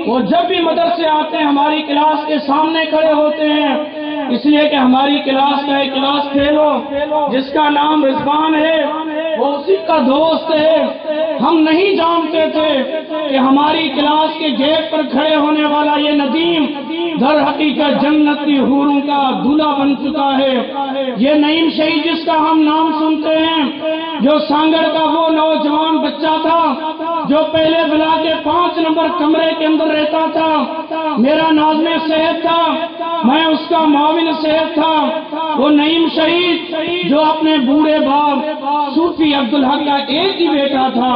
وہ جب بھی مدرسے آتے ہیں ہماری کلاس کے سامنے کھڑے ہوتے ہیں، اس لیے کہ ہماری کلاس کا ایک کلاس فیلو جس کا نام رضوان ہے وہ اسی کا دوست ہے۔ ہم نہیں جانتے تھے کہ ہماری کلاس کے گیٹ پر کھڑے ہونے والا یہ ندیم در حقیقت جنت کی حوروں کا دولہا بن چکا ہے۔ یہ نعیم شہید جس کا ہم نام سنتے ہیں، جو سانگڑ کا وہ نوجوان بچہ تھا جو پہلے بلا کے 5 نمبر کمرے کے اندر رہتا تھا، میرا ناظم صحت تھا، میں اس کا معاون صحت تھا۔ وہ نعیم شہید جو اپنے بوڑھے باپ صوفی عبدالحق کا ایک ہی بیٹا تھا،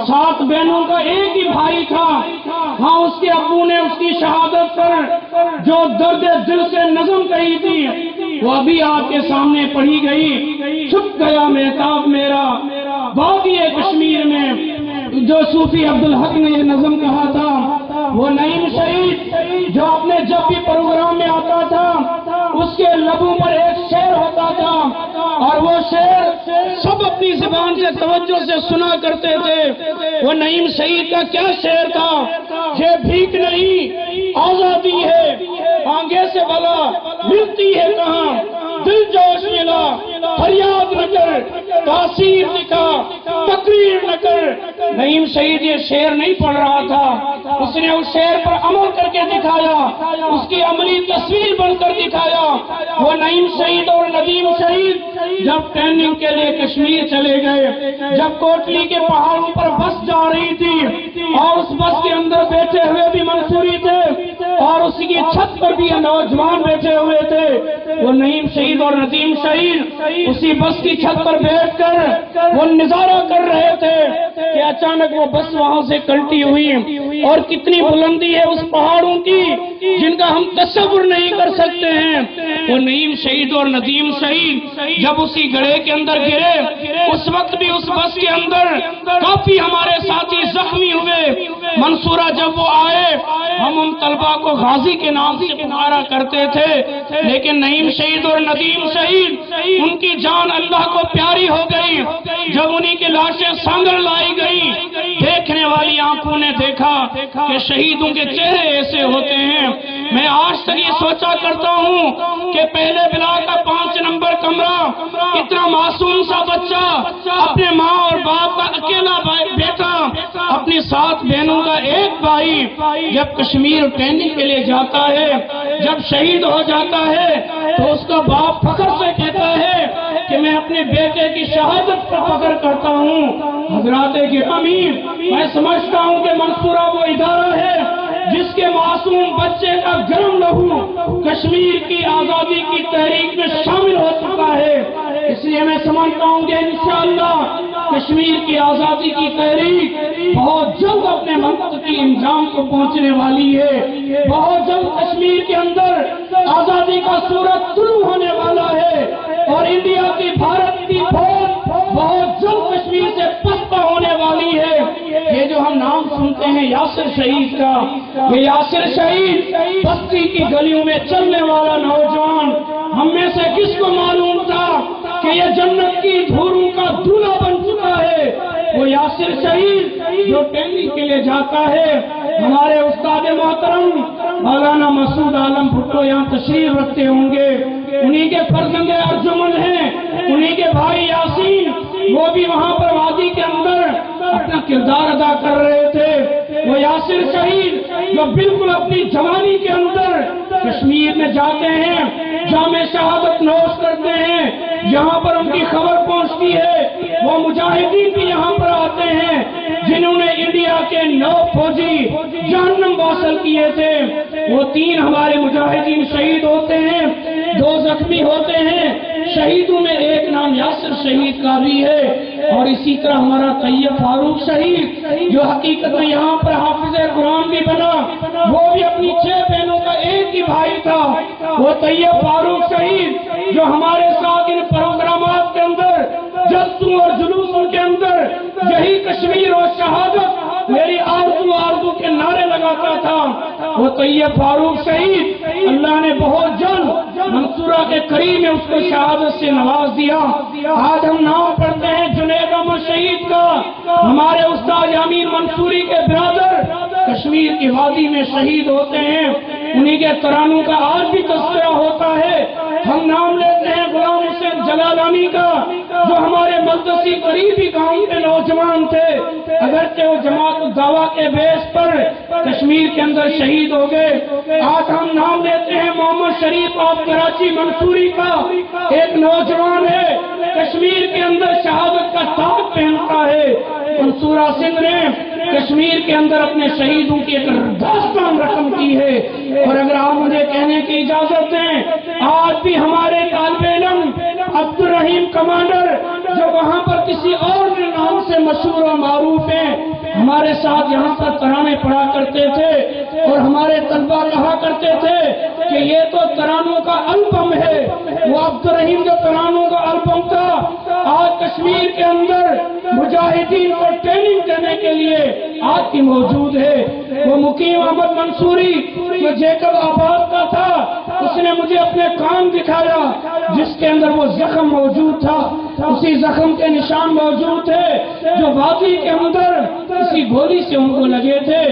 7 بہنوں کا ایک ہی بھائی تھا۔ ہاں، اس کے ابو نے اس کی شہادت پر جو درد دل سے نظم کہی تھی وہ ابھی آپ کے سامنے پڑھی گئی۔ چھپ گیا مہتاب میرا وادی کشمیر میں، جو صوفی عبدالحق نے یہ نظم کہا تھا۔ وہ نعیم شہید جو اپنے جب بھی پروگرام میں آتا تھا اس کے لبوں پر ایک شعر ہوتا تھا، اور وہ شعر سب اپنی زبان سے توجہ سے سنا کرتے تھے۔ وہ نعیم شہید کا کیا شعر تھا؟ یہ بھیک نہیں آزادی ہے، آنگے سے بلا ملتی ہے کہاں، دل جوش ملا فریاد نہ کر، تاثیر دکھا تقریر نہ کر۔ نعیم شہید یہ شعر نہیں پڑھ رہا تھا، اس نے اس شعر پر عمل کر کے دکھایا، اس کی عملی تصویر بن کر دکھایا۔ وہ نعیم شہید اور ندیم شہید جب ٹریننگ کے لیے کشمیر چلے گئے، جب کوٹلی کے پہاڑوں پر بس جا رہی تھی اور اس بس کے اندر بیٹھے ہوئے بھی منصوری تھے اور اسی کی چھت پر بھی نوجوان بیٹھے ہوئے تھے، وہ نعیم شہید اور ندیم شہید اسی بس کی چھت پر بیٹھ کر وہ نظارہ کر رہے تھے کہ اچانک وہ بس وہاں سے کلٹی ہوئی، اور کتنی بلندی ہے اس پہاڑوں کی جن کا ہم تصور نہیں کر سکتے ہیں۔ وہ نعیم شہید اور ندیم شہید جب اسی گڑھے کے اندر گرے، اس وقت بھی اس بس کے اندر کافی ہمارے ساتھی زخمی ہوئے۔ منصورہ جب وہ آئے، ہم ان طلبہ کو غازی کے نام سے پکارا کرتے تھے، لیکن نعیم شہید اور ندیم شہید ان کی جان اللہ کو پیاری ہو گئی۔ جب انہی کی لاشیں سانگڑ لائی گئی، دیکھنے والی آنکھوں نے دیکھا کہ شہیدوں کے چہرے ایسے ہوتے ہیں۔ میں آج تک یہ سوچا کرتا ہوں کہ پہلے بلا کا 5 نمبر کمرہ، اتنا معصوم سا بچہ، اپنے ماں اور باپ کا اکیلا بیٹا، اپنی 7 بہنوں کا ایک بھائی، جب کشمیر ٹریننگ کے لیے جاتا ہے، جب شہید ہو جاتا ہے تو اس کا باپ فخر سے کہتا ہے کہ میں اپنے بیٹے کی شہادت پر فخر کرتا ہوں۔ حضرات گرامی، میں سمجھتا ہوں کہ منصورہ وہ ادارہ ہے جس کے معصوم بچے کا گرم لہو کشمیر کی آزادی کی تحریک میں شامل ہو چکا ہے۔ اس لیے میں سمجھتا ہوں کہ انشاءاللہ کشمیر کی آزادی کی تحریک بہت جلد اپنے مقصد کی انجام کو پہنچنے والی ہے۔ بہت جلد کشمیر کے اندر آزادی کا سورج طلوع ہونے والا ہے، اور انڈیا کی بھارت کی فوج بہت جلد کشمیر سے پستہ ہونے والی ہے۔ یہ جو ہم نام سنتے ہیں یاسر شہید کا، یہ یاسر شہید بستی کی گلیوں میں چلنے والا نوجوان، ہم میں سے کس کو معلوم تھا کہ یہ جنت کی حوروں کا دولہا بن چکا ہے؟ وہ یاسر شہید جو ٹریننگ کے لیے جاتا ہے۔ ہمارے استاد محترم مولانا مسعود عالم بھٹو یہاں تشریف رکھتے ہوں گے، انہی کے فرزند ارجمن ہیں، انہی کے بھائی یاسین، وہ بھی وہاں پر وادی کے اندر اپنا کردار ادا کر رہے تھے۔ وہ یاسر شہید جو بالکل اپنی جوانی کے اندر کشمیر میں جاتے ہیں، جام شہادت نوش کرتے ہیں، یہاں پر ان کی خبر پہنچتی ہے، وہ مجاہدین بھی یہاں پر آتے ہیں جنہوں نے انڈیا کے 9 فوجی جہنم واصل کیے تھے۔ وہ 3 ہمارے مجاہدین شہید ہوتے ہیں، 2 زخمی ہوتے ہیں۔ شہیدوں میں ایک نام یاسر شہید کا بھی ہے، اور اسی طرح ہمارا طیب فاروق شہید جو حقیقت میں یہاں پر حافظ قرآن بھی بنا، وہ بھی اپنی 6 بہنوں کا ایک ہی بھائی تھا۔ وہ طیب فاروق شہید جو ہمارے ساتھ ان پروگرامات کے اندر، جلسوں اور جلوسوں کے اندر یہی کشمیر اور شہادت میری آرزو کے نعرے لگاتا تھا، وہ طیب فاروق شہید اللہ نے بہت جلد منصورہ کے قریب میں اس کو شہادت سے نواز دیا۔ آج ہم نام پڑھتے ہیں جنید احمد شہید کا، ہمارے استاد یامین منصوری کے برادر کشمیر کی وادی میں شہید ہوتے ہیں، انہی کے ترانوں کا آج بھی تذکرہ ہوتا ہے۔ ہم نام لیتے ہیں غلام حسین جلالانی کا، جو ہمارے مقدسی قریبی گاؤں کے نوجوان تھے، اگرچہ وہ جماعت الدعویٰ کے بیس پر کشمیر کے اندر شہید ہو گئے۔ آج ہم نام لیتے ہیں محمد شریف آف کراچی منصوری کا، ایک نوجوان ہے، کشمیر کے اندر شہادت کا تاج پہنتا ہے۔ منصورہ سنگھ نے کشمیر کے اندر اپنے شہیدوں کی ایک داستان رقم کی ہے۔ اور اگر آپ مجھے کہنے کی اجازت دیں، آج بھی ہمارے طالب علم عبد الرحیم کمانڈر، جو وہاں پر کسی اور نام سے مشہور و معروف ہیں، ہمارے ساتھ یہاں پر ترانے پڑھا کرتے تھے، اور ہمارے طلبہ کہا کرتے تھے کہ یہ تو ترانوں کا البم ہے۔ وہ عبد الرحیم جو ترانوں کا البم تھا، آج کشمیر کے اندر مجاہدین کو ٹریننگ دینے کے لیے آج بھی موجود ہے۔ وہ مقیم احمد منصوری جو جیکب آباد کا تھا، اس نے مجھے اپنے کام دکھایا جس کے اندر وہ زخم موجود تھا، اسی زخم کے نشان موجود تھے جو وادی کے اندر کسی گولی سے ان کو لگے تھے۔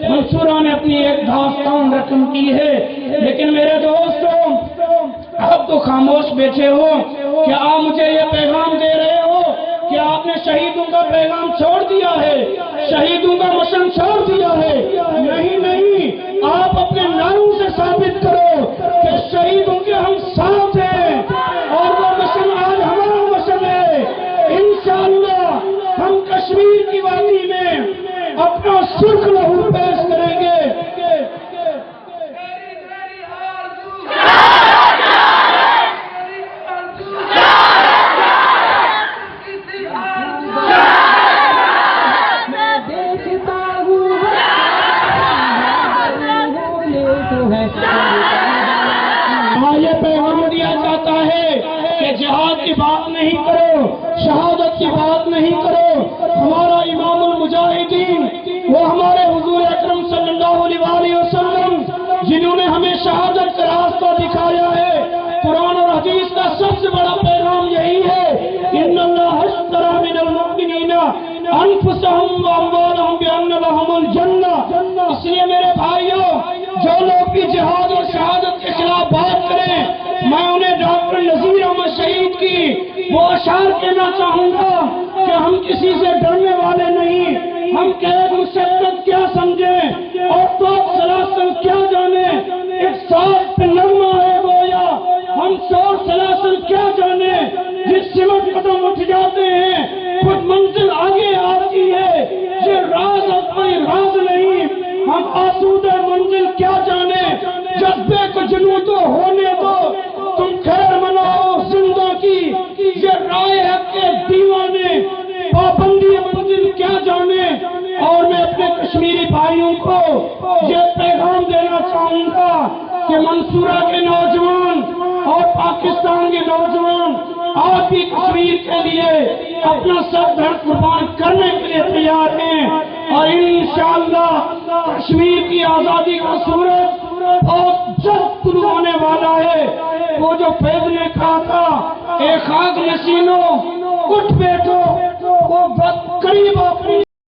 منصورہ نے اپنی ایک داستان رقم کی ہے۔ لیکن میرے دوستوں، آپ تو خاموش بیٹھے ہو، کیا آپ مجھے یہ پیغام دے رہے ہو کہ آپ نے شہیدوں کا پیغام چھوڑ دیا ہے، شہیدوں کا مشن چھوڑ دیا ہے؟ نہیں، آپ اپنے نعروں سے ثابت کرو کہ شہیدوں کے ہم ساتھ ہیں، اور وہ مشن آج ہمارا مشن ہے۔ انشاءاللہ ہم کشمیر کی وادی میں اپنا سرخ لہو پیش کریں گے۔ یہ پیغام دیا جاتا ہے کہ جہاد کی بات نہیں کرو، شہادت کی بات نہیں کرو۔ ہمارا امام المجاہدین، وہ ہمارے حضور اکرم صلی اللہ علیہ وسلم، جنہوں نے ہمیں شہادت کا راستہ دکھایا ہے، قرآن اور حدیث کا سب سے بڑا پیغام یہی ہے، ان اللہ اشتری من المؤمنین انفسهم واموالهم بان لهم الجنہ۔ اس لیے میرے بھائیوں، جو لوگ بھی جہاد اور شہادت کے خلاف بات کریں، میں انہیں ڈاکٹر نذیر احمد شہید کی وہ اشعار کہنا چاہوں گا کہ ہم کسی سے ڈرنے والے نہیں، ہم قید مشقت کیا سمجھیں اور تو سلاسل کیا جانیں، ایک ساتھ پہ نغمہ ہے گویا، ہم شور سلاسل کیا جانیں، جس سمت قدم اٹھ جاتے ہیں خود منزل آگے آتی ہے، یہ راز اب کوئی راز نہیں، ہم آسودہ منزل کیا جانے، جذبے کو جنوں تو ہونے دو، تم خیر مناؤ زندہ کی، یہ رائے حق کے دیوانے پابندی منزل کیا جانے۔ اور میں اپنے کشمیری بھائیوں کو یہ پیغام دینا چاہوں گا کہ منصورہ کے نوجوان اور پاکستان کے نوجوان آج بھی کشمیر کے لیے اپنا سر دھڑ قربان کرنے کے لیے تیار ہیں، اور انشاءاللہ کشمیر کی آزادی کا سورج بہت جلد طلوع ہونے والا ہے۔ وہ جو فیض نے کہا تھا، اے خاک نشینوں اٹھ بیٹھو، وہ قریب اپنی